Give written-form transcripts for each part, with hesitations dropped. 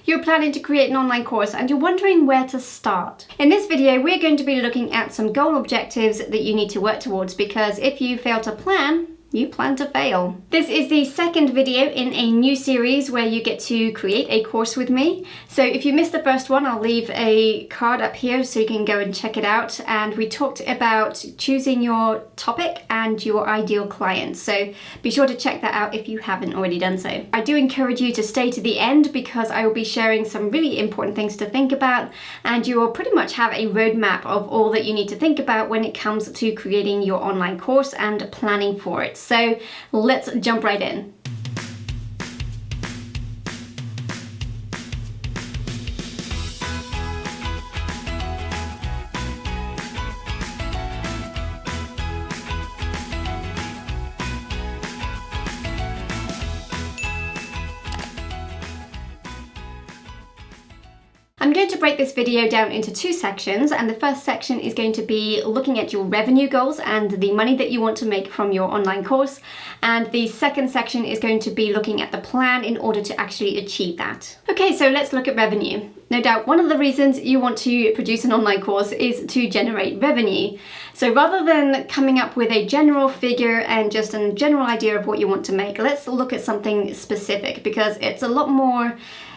You're planning to create an online course and you're wondering where to start. In this video, we're going to be looking at some goal objectives that you need to work towards, because if you fail to plan, you plan to fail. This is the second video in a new series where you get to create a course with me. So if you missed the first one, I'll leave a card up here so you can go and check it out. And we talked about choosing your topic and your ideal client. So be sure to check that out if you haven't already done so. I do encourage you to stay to the end because I will be sharing some really important things to think about, and you will pretty much have a roadmap of all that you need to think about when it comes to creating your online course and planning for it. So let's jump right in. I'm going to break this video down into two sections, and the first section is going to be looking at your revenue goals and the money that you want to make from your online course, and the second section is going to be looking at the plan in order to actually achieve that. Okay, so let's look at revenue. No doubt one of the reasons you want to produce an online course is to generate revenue. So rather than coming up with a general figure and just a general idea of what you want to make, let's look at something specific, because it's a lot more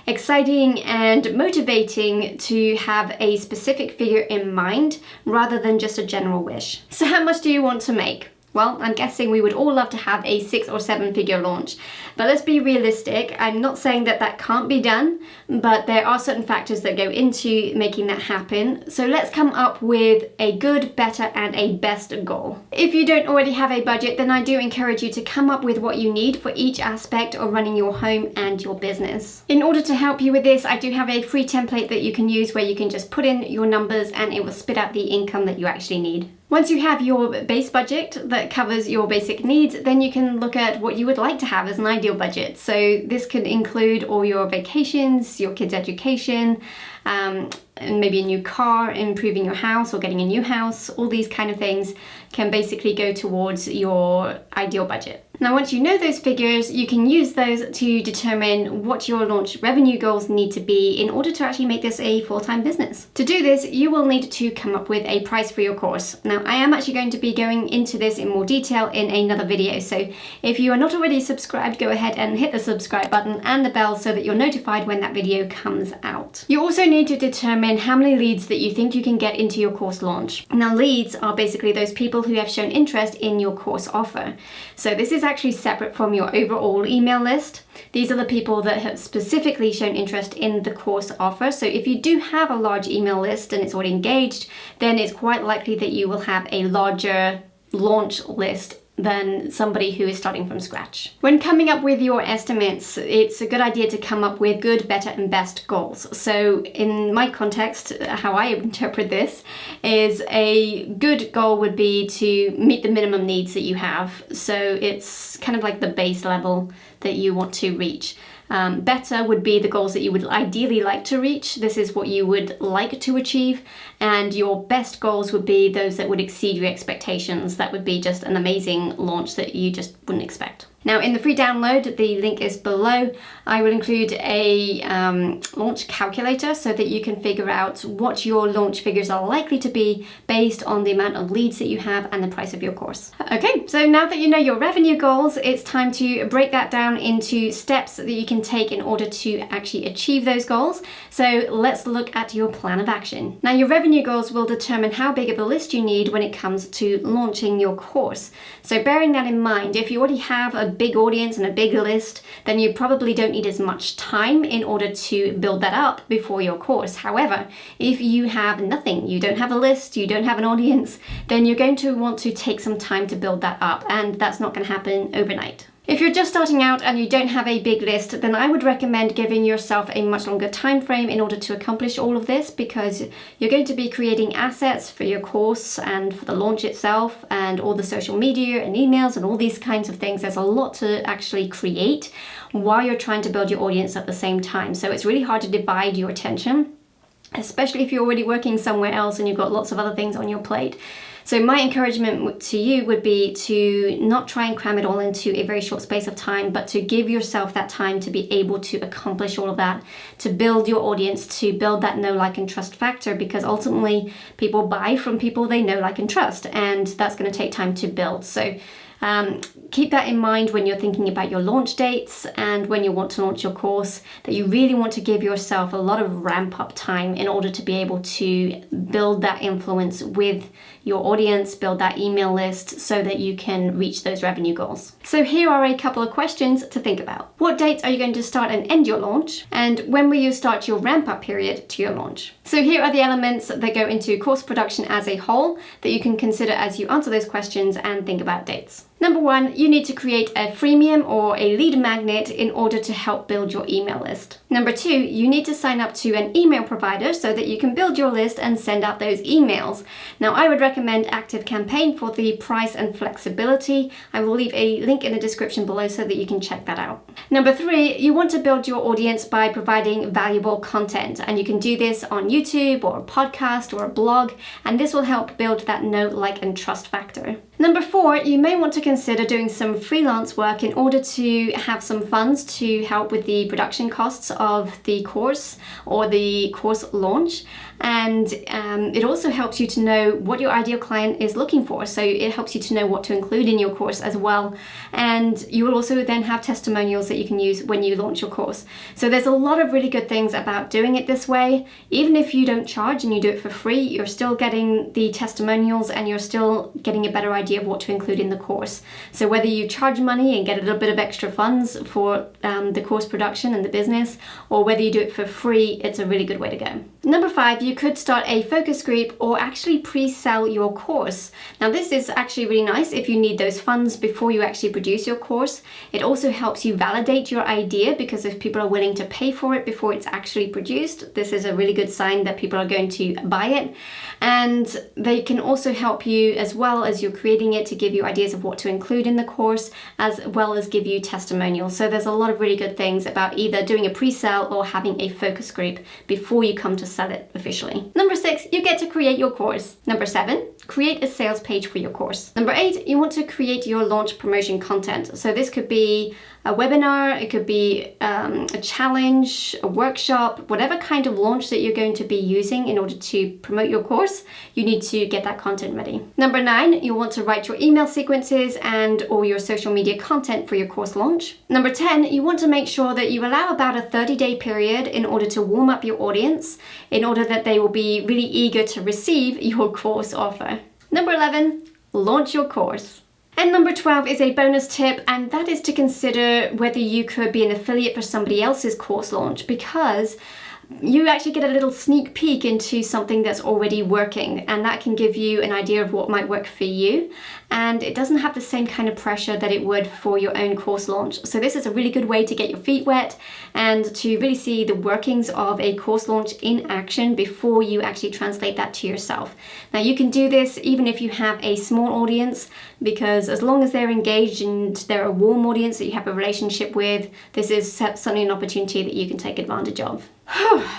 exciting and motivating to have a specific figure in mind rather than just a general wish. So how much do you want to make? Well, I'm guessing we would all love to have a 6 or 7 figure launch, but let's be realistic. I'm not saying that that can't be done, but there are certain factors that go into making that happen. So let's come up with a good, better, and a best goal. If you don't already have a budget, then I do encourage you to come up with what you need for each aspect of running your home and your business. In order to help you with this, I do have a free template that you can use where you can just put in your numbers and it will spit out the income that you actually need. Once you have your base budget that covers your basic needs, then you can look at what you would like to have as an ideal budget. So this could include all your vacations, your kids' education, and maybe a new car, improving your house or getting a new house. All these kind of things can basically go towards your ideal budget. Now, once you know those figures, you can use those to determine what your launch revenue goals need to be in order to actually make this a full-time business. To do this, you will need to come up with a price for your course. Now, I am actually going to be going into this in more detail in another video, so if you are not already subscribed, go ahead and hit the subscribe button and the bell so that you're notified when that video comes out. You also need to determine how many leads that you think you can get into your course launch. Now, leads are basically those people who have shown interest in your course offer. So this is actually separate from your overall email list. These are the people that have specifically shown interest in the course offer. So if you do have a large email list and it's already engaged, then it's quite likely that you will have a larger launch list than somebody who is starting from scratch. When coming up with your estimates, it's a good idea to come up with good, better, and best goals. So in my context, how I interpret this is a good goal would be to meet the minimum needs that you have. So it's kind of like the base level that you want to reach. Better would be the goals that you would ideally like to reach. This is what you would like to achieve. And your best goals would be those that would exceed your expectations. That would be just an amazing launch that you just wouldn't expect. Now, in the free download, the link is below, I will include a launch calculator so that you can figure out what your launch figures are likely to be based on the amount of leads that you have and the price of your course. Okay, so now that you know your revenue goals, it's time to break that down into steps that you can take in order to actually achieve those goals. So let's look at your plan of action. Now, your revenue goals will determine how big of a list you need when it comes to launching your course. So bearing that in mind, if you already have a big audience and a big list, then you probably don't need as much time in order to build that up before your course. However, if you have nothing, you don't have a list, you don't have an audience, then you're going to want to take some time to build that up, and that's not going to happen overnight. If you're just starting out and you don't have a big list, then I would recommend giving yourself a much longer time frame in order to accomplish all of this, because you're going to be creating assets for your course and for the launch itself and all the social media and emails and all these kinds of things. There's a lot to actually create while you're trying to build your audience at the same time. So it's really hard to divide your attention. especially if you're already working somewhere else and you've got lots of other things on your plate. So my encouragement to you would be to not try and cram it all into a very short space of time, but to give yourself that time to be able to accomplish all of that, to build your audience, to build that know, like, and trust factor, because ultimately people buy from people they know, like, and trust, and that's going to take time to build. So keep that in mind when you're thinking about your launch dates and when you want to launch your course, that you really want to give yourself a lot of ramp up time in order to be able to build that influence with your audience, build that email list so that you can reach those revenue goals. So here are a couple of questions to think about. What dates are you going to start and end your launch? And when will you start your ramp up period to your launch? So here are the elements that go into course production as a whole that you can consider as you answer those questions and think about dates. Number one, you need to create a freemium or a lead magnet in order to help build your email list. Number two, you need to sign up to an email provider so that you can build your list and send out those emails. Now, I would recommend ActiveCampaign for the price and flexibility. I will leave a link in the description below so that you can check that out. Number three, you want to build your audience by providing valuable content, and you can do this on YouTube or a podcast or a blog, and this will help build that know, like, and trust factor. Number four, you may want to consider doing some freelance work in order to have some funds to help with the production costs of the course or the course launch. And it also helps you to know what your ideal client is looking for. So it helps you to know what to include in your course as well. And you will also then have testimonials that you can use when you launch your course. So there's a lot of really good things about doing it this way. Even if you don't charge and you do it for free, you're still getting the testimonials and you're still getting a better idea of what to include in the course. So whether you charge money and get a little bit of extra funds for the course production and the business, or whether you do it for free, it's a really good way to go. Number five, you could start a focus group or actually pre-sell your course. Now this is actually really nice if you need those funds before you actually produce your course. It also helps you validate your idea, because if people are willing to pay for it before it's actually produced, this is a really good sign that people are going to buy it. And they can also help you, as well as you're creating it, to give you ideas of what to include in the course, as well as give you testimonials. So there's a lot of really good things about either doing a pre-sale or having a focus group before you come to sell it officially. Number six, you get to create your course. Number seven, create a sales page for your course. Number eight, you want to create your launch promotion content. So this could be a webinar, it could be a challenge, a workshop, whatever kind of launch that you're going to be using in order to promote your course, you need to get that content ready. Number nine, you want to write your email sequences and or your social media content for your course launch. Number 10, you want to make sure that you allow about a 30-day period in order to warm up your audience, in order that they will be really eager to receive your course offer. Number 11, launch your course. And number 12 is a bonus tip, and that is to consider whether you could be an affiliate for somebody else's course launch, because you actually get a little sneak peek into something that's already working, and that can give you an idea of what might work for you, and it doesn't have the same kind of pressure that it would for your own course launch. So this is a really good way to get your feet wet and to really see the workings of a course launch in action before you actually translate that to yourself. Now you can do this even if you have a small audience, because as long as they're engaged and they're a warm audience that you have a relationship with, this is certainly an opportunity that you can take advantage of.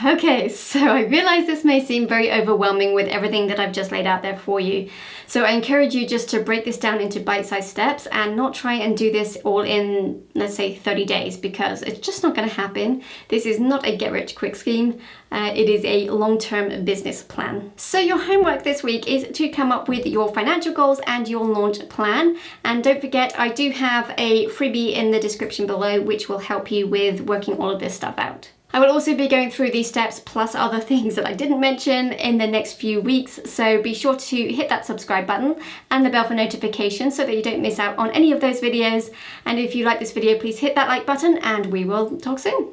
Okay, so I realize this may seem very overwhelming with everything that I've just laid out there for you. So I encourage you just to break this down into bite-sized steps and not try and do this all in, let's say, 30 days, because it's just not going to happen. This is not a get-rich-quick scheme. It is a long-term business plan. So your homework this week is to come up with your financial goals and your launch plan. And don't forget, I do have a freebie in the description below, which will help you with working all of this stuff out. I will also be going through these steps plus other things that I didn't mention in the next few weeks, so be sure to hit that subscribe button and the bell for notifications so that you don't miss out on any of those videos. And if you like this video, please hit that like button, and we will talk soon.